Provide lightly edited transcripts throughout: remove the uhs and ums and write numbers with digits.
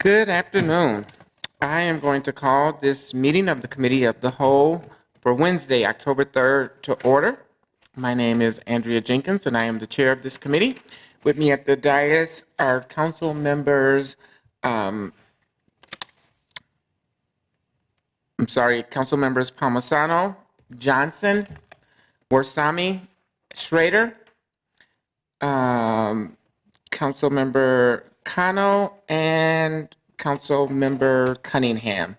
Good afternoon. I am going to call this meeting of the Committee of the Whole for Wednesday, October 3rd to order. My name is Andrea Jenkins, and I am the chair of this committee. With me at the dais are council members, council members Palmisano, Johnson, Warsami, Schrader, council member Kano, and council member Cunningham.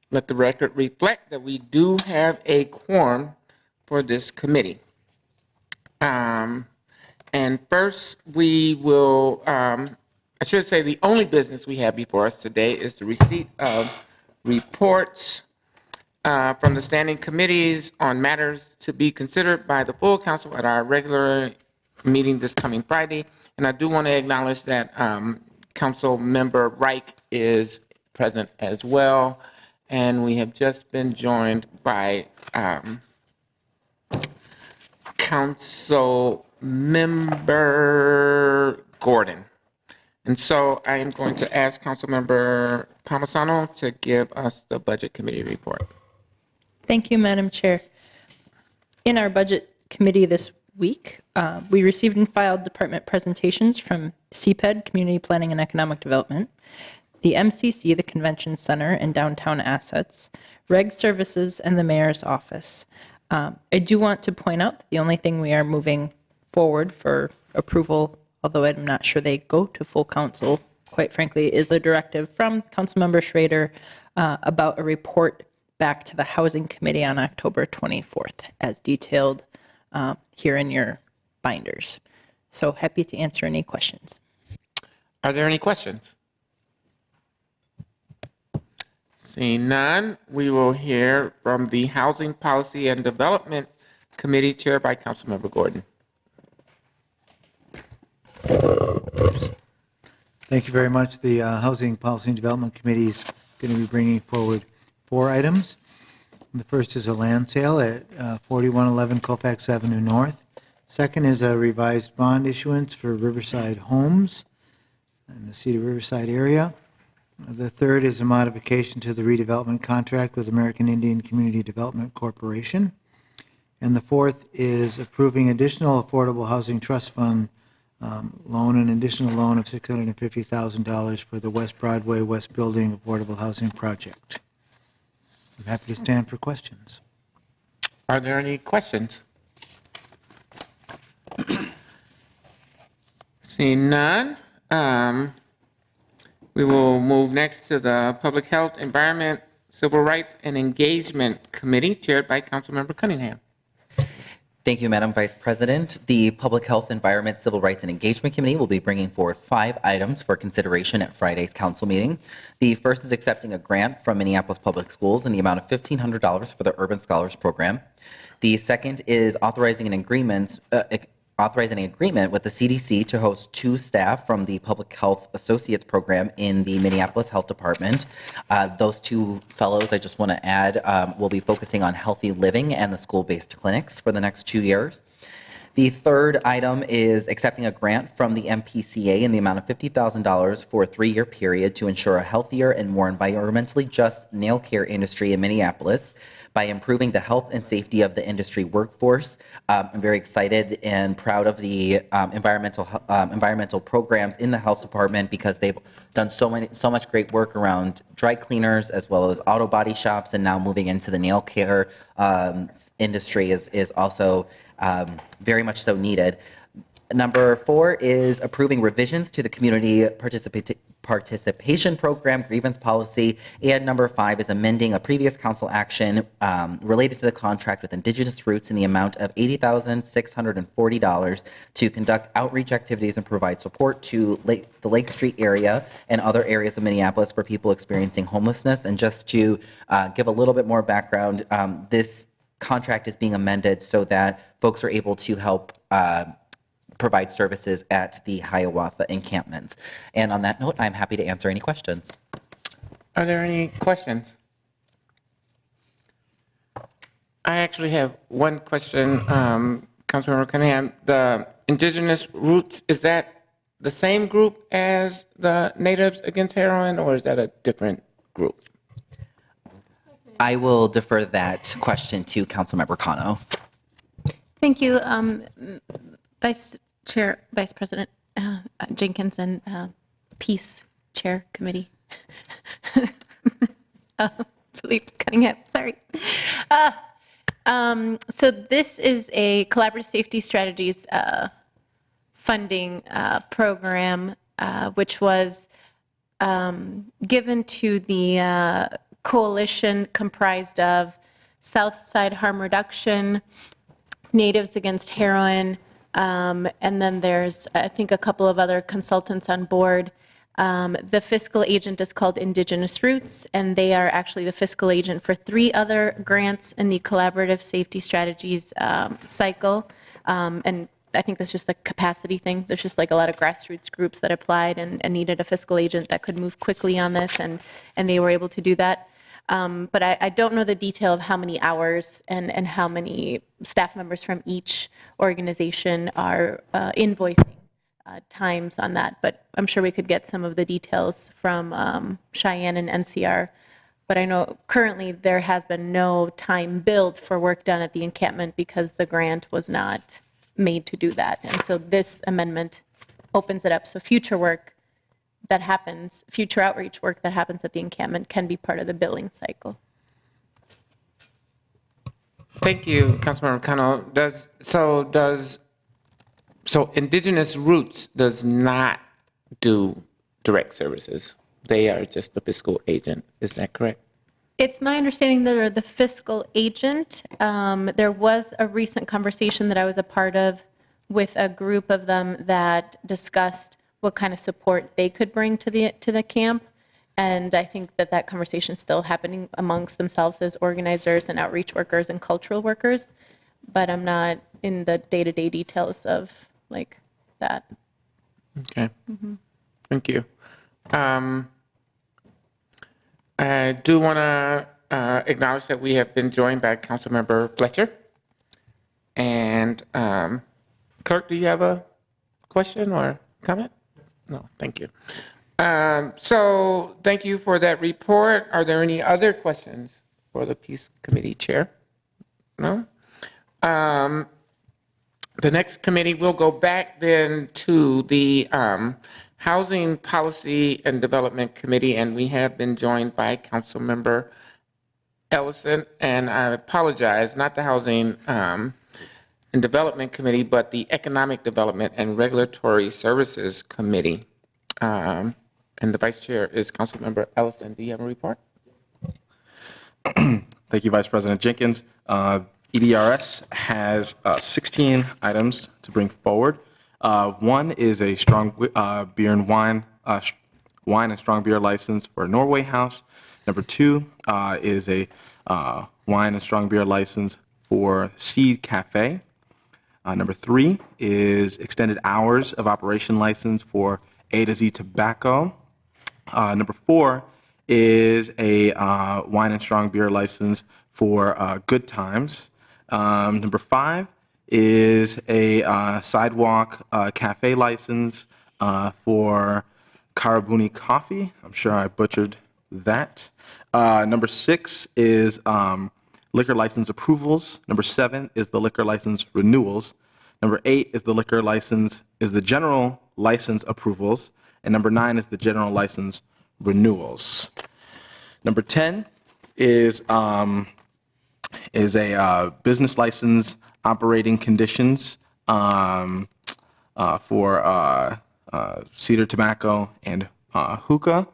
Let the record reflect that we do have a quorum for this committee. And first, we will, I should say the only business we have before us today is the receipt of reports from the standing committees on matters to be considered by the full council at our regular meeting this coming Friday. And I do want to acknowledge that Council Member Reich is present as well. And we have just been joined by Council Member Gordon. And so I am going to ask Council Member Palmisano to give us the Budget Committee report. Thank you, Madam Chair. In our Budget Committee this week, we received and filed department presentations from CPED, Community Planning and Economic Development, the MCC, the Convention Center and Downtown Assets, Reg Services, and the Mayor's Office. I do want to point out that the only thing we are moving forward for approval, although I'm not sure they go to full council, quite frankly, is a directive from Councilmember Schrader about a report back to the Housing Committee on October 24th, as detailed here in your binders. So happy to answer any questions. Are there any questions? Seeing none, we will hear from the Housing Policy and Development Committee chaired by Councilmember Gordon. Thank you very much. The Housing Policy and Development Committee is going to be bringing forward 4 items. The first is a land sale at 4111 Colfax Avenue North. Second is a revised bond issuance for Riverside Homes in the Cedar Riverside area. The third is a modification to the redevelopment contract with American Indian Community Development Corporation. And the fourth is approving additional Affordable Housing Trust Fund loan, an additional loan of $650,000 for the West Broadway West Building Affordable Housing Project. I'm happy to stand for questions. Are there any questions? Seeing none, we will move next to the Public Health, Environment, Civil Rights, and Engagement Committee chaired by Councilmember Cunningham. Thank you, Madam Vice President. The Public Health, Environment, Civil Rights, and Engagement Committee will be bringing forward 5 items for consideration at Friday's council meeting. The first is accepting a grant from Minneapolis Public Schools in the amount of $1,500 for the Urban Scholars Program. The second is authorizing an agreement with the CDC to host 2 staff from the Public Health Associates Program in the Minneapolis Health Department. Those 2 fellows, I just want to add, will be focusing on healthy living and the school-based clinics for the next 2 years. The third item is accepting a grant from the MPCA in the amount of $50,000 for a 3-year period to ensure a healthier and more environmentally just nail care industry in Minneapolis by improving the health and safety of the industry workforce. I'm very excited and proud of the environmental programs in the health department because they've done so much great work around dry cleaners as well as auto body shops, and now moving into the nail care industry is also very much so needed. Number 4 is approving revisions to the community participation program grievance policy. And number 5 is amending a previous council action related to the contract with Indigenous Roots in the amount of $80,640 to conduct outreach activities and provide support to the Lake Street area and other areas of Minneapolis for people experiencing homelessness. And just to give a little bit more background, this contract is being amended so that folks are able to help provide services at the Hiawatha encampments. And on that note, I'm happy to answer any questions. Are there any questions? I actually have one question, Councilmember Cunningham. The Indigenous Roots, is that the same group as the Natives Against Heroin, or is that a different group? I will defer that question to Councilmember Kano. Thank you, Vice President Jenkins and Peace Chair Committee. Philippe Cunningham, sorry. So this is a collaborative safety strategies funding program, which was given to the coalition comprised of Southside Harm Reduction, Natives Against Heroin, and then there's, I think, a couple of other consultants on board. The fiscal agent is called Indigenous Roots, and they are actually the fiscal agent for 3 other grants in the collaborative safety strategies cycle. And I think that's just a capacity thing. There's just like a lot of grassroots groups that applied and needed a fiscal agent that could move quickly on this, and they were able to do that. But I don't know the detail of how many hours and how many staff members from each organization are invoicing times on that. But I'm sure we could get some of the details from Cheyenne and NCR. But I know currently there has been no time billed for work done at the encampment because the grant was not made to do that. And so this amendment opens it up so future work that happens, future outreach work that happens at the encampment can be part of the billing cycle. Thank you, Councilmember Kano. So Indigenous Roots does not do direct services. They are just the fiscal agent. Is that correct? It's my understanding that they're the fiscal agent. There was a recent conversation that I was a part of with a group of them that discussed what kind of support they could bring to the camp. And I think that conversation is still happening amongst themselves as organizers and outreach workers and cultural workers. But I'm not in the day-to-day details of like that. Okay. Thank you. I do want to acknowledge that we have been joined by Councilmember Fletcher. And Clerk, do you have a question or comment? No, thank you. So thank you for that report. Are there any other questions for the Peace Committee Chair? No? The next committee will go back then to the Housing Policy and Development Committee, and we have been joined by Councilmember Ellison, and I apologize, not the Housing and Development Committee, but the Economic Development and Regulatory Services Committee. And the Vice Chair is Councilmember Ellison. Do you have a report? Thank you, Vice President Jenkins. EDRS has 16 items to bring forward. One is a strong beer and wine and strong beer license for Norway House. Number 2 is a wine and strong beer license for Seed Cafe. Number 3 is extended hours of operation license for A to Z Tobacco. Number 4 is a wine and strong beer license for Good Times. Number 5 is a sidewalk cafe license for Karabuni Coffee. I'm sure I butchered that. Number 6 is liquor license approvals. Number 7 is the liquor license renewals. Number 8 is the general license approvals. And number 9 is the general license renewals. Number 10 is a business license operating conditions for Cedar Tobacco and Hookah.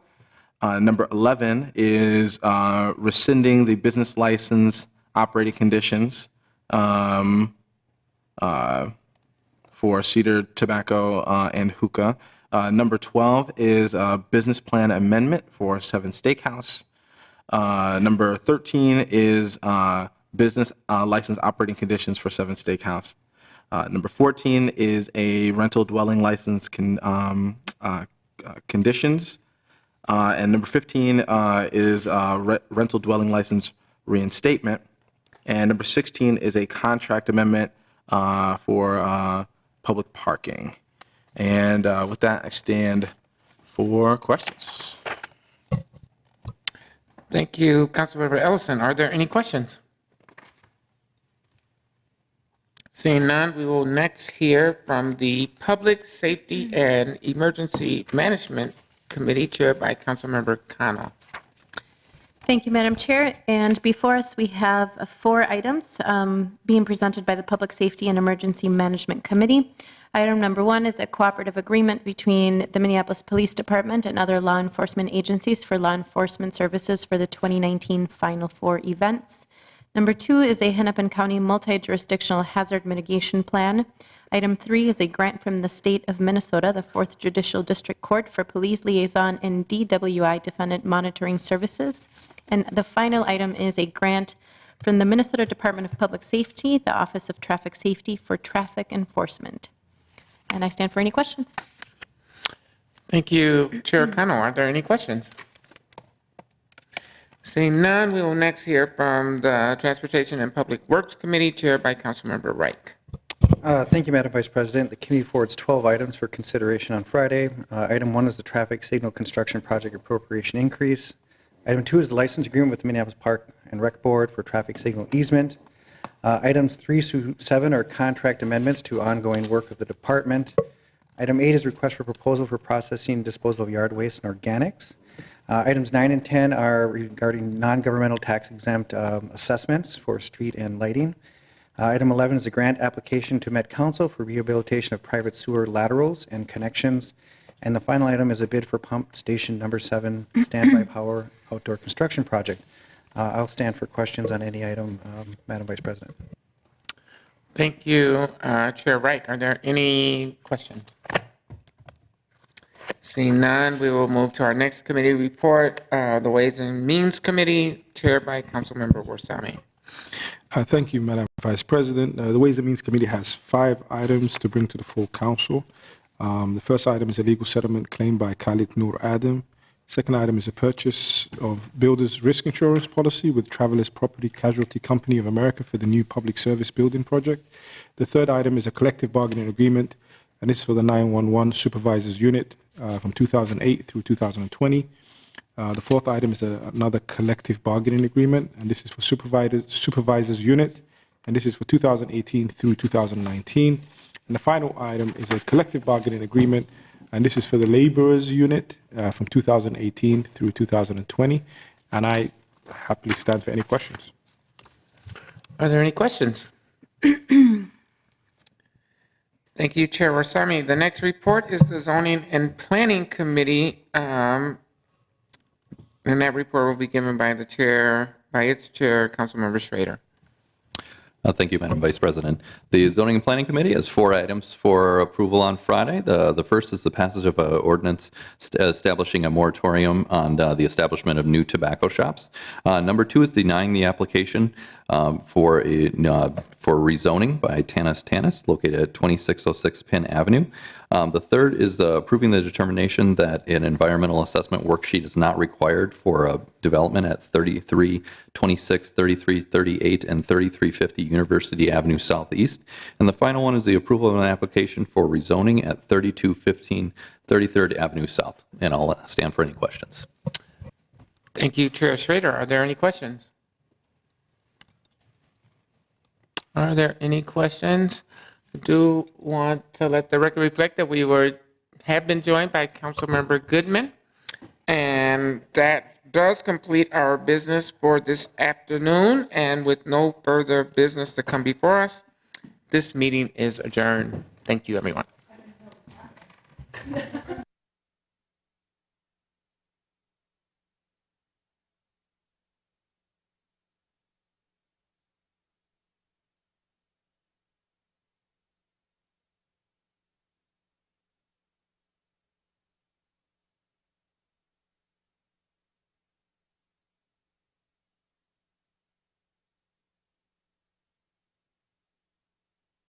Number 11 is rescinding the business license operating conditions for Cedar Tobacco and Hookah. Number 12 is a business plan amendment for Seven Steakhouse. Number 13 is business license operating conditions for Seven Steakhouse. Number 14 is a rental dwelling license conditions. And number 15 is rental dwelling license reinstatement. And number 16 is a contract amendment for public parking. And with that, I stand for questions. Thank you, Councilmember Ellison. Are there any questions? Seeing none, we will next hear from the Public Safety and Emergency Management Committee chaired by Councilmember Connell. Thank you, Madam Chair. And before us, we have 4 items being presented by the Public Safety and Emergency Management Committee. Item number 1 is a cooperative agreement between the Minneapolis Police Department and other law enforcement agencies for law enforcement services for the 2019 Final Four events. Number 2 is a Hennepin County multi-jurisdictional hazard mitigation plan. Item 3 is a grant from the state of Minnesota, the 4th Judicial District Court for Police Liaison and DWI Defendant Monitoring Services. And the final item is a grant from the Minnesota Department of Public Safety, the Office of Traffic Safety for traffic enforcement. And I stand for any questions. Thank you, Chair Connell. Are there any questions? Seeing none, we will next hear from the Transportation and Public Works Committee chaired by Councilmember Reich. Thank you, Madam Vice President. The committee forwards 12 items for consideration on Friday. Item 1 is the traffic signal construction project appropriation increase. Item 2 is the license agreement with the Minneapolis Park and Rec Board for traffic signal easement. Items 3 through 7 are contract amendments to ongoing work of the department. Item 8 is request for proposal for processing and disposal of yard waste and organics. Items 9 and 10 are regarding non-governmental tax-exempt assessments for street and lighting. Item 11 is a grant application to Met Council for rehabilitation of private sewer laterals and connections. And the final item is a bid for pump station number 7 standby power outdoor construction project. I'll stand for questions on any item, Madam Vice President. Thank you, Chair Reich. Are there any questions? Seeing none, we will move to our next committee report, the Ways and Means Committee, chaired by Councilmember Warsame. Thank you, Madam Vice President. The Ways and Means Committee has 5 items to bring to the full council. The first item is a legal settlement claim by Khalid Noor Adam. Second item is a purchase of builder's risk insurance policy with Travelers Property Casualty Company of America for the new public service building project. The third item is a collective bargaining agreement, and this is for the 911 supervisors unit from 2008 through 2020. The fourth item is another collective bargaining agreement, and this is for supervisors unit, and this is for 2018 through 2019. And the final item is a collective bargaining agreement, and this is for the laborers unit from 2018 through 2020. And I happily stand for any questions. Are there any questions? Thank you, Chair Warsame. The next report is the Zoning and Planning Committee. And that report will be given by its chair, Councilmember Schrader. Thank you, Madam Vice President. The Zoning and Planning Committee has 4 items for approval on Friday. The first is the passage of an ordinance establishing a moratorium on the establishment of new tobacco shops. Number 2 is denying the application for rezoning by Tanis, located at 2606 Penn Avenue. The third is approving the determination that an environmental assessment worksheet is not required for development at 3326, 3338, and 3350 University Avenue Southeast. And the final one is the approval of an application for rezoning at 3215 33rd Avenue South. And I'll stand for any questions. Thank you, Chair Schrader. Are there any questions? Are there any questions? I do want to let the record reflect that we have been joined by Councilmember Goodman, and that does complete our business for this afternoon. And with no further business to come before us, this meeting is adjourned. Thank you, everyone.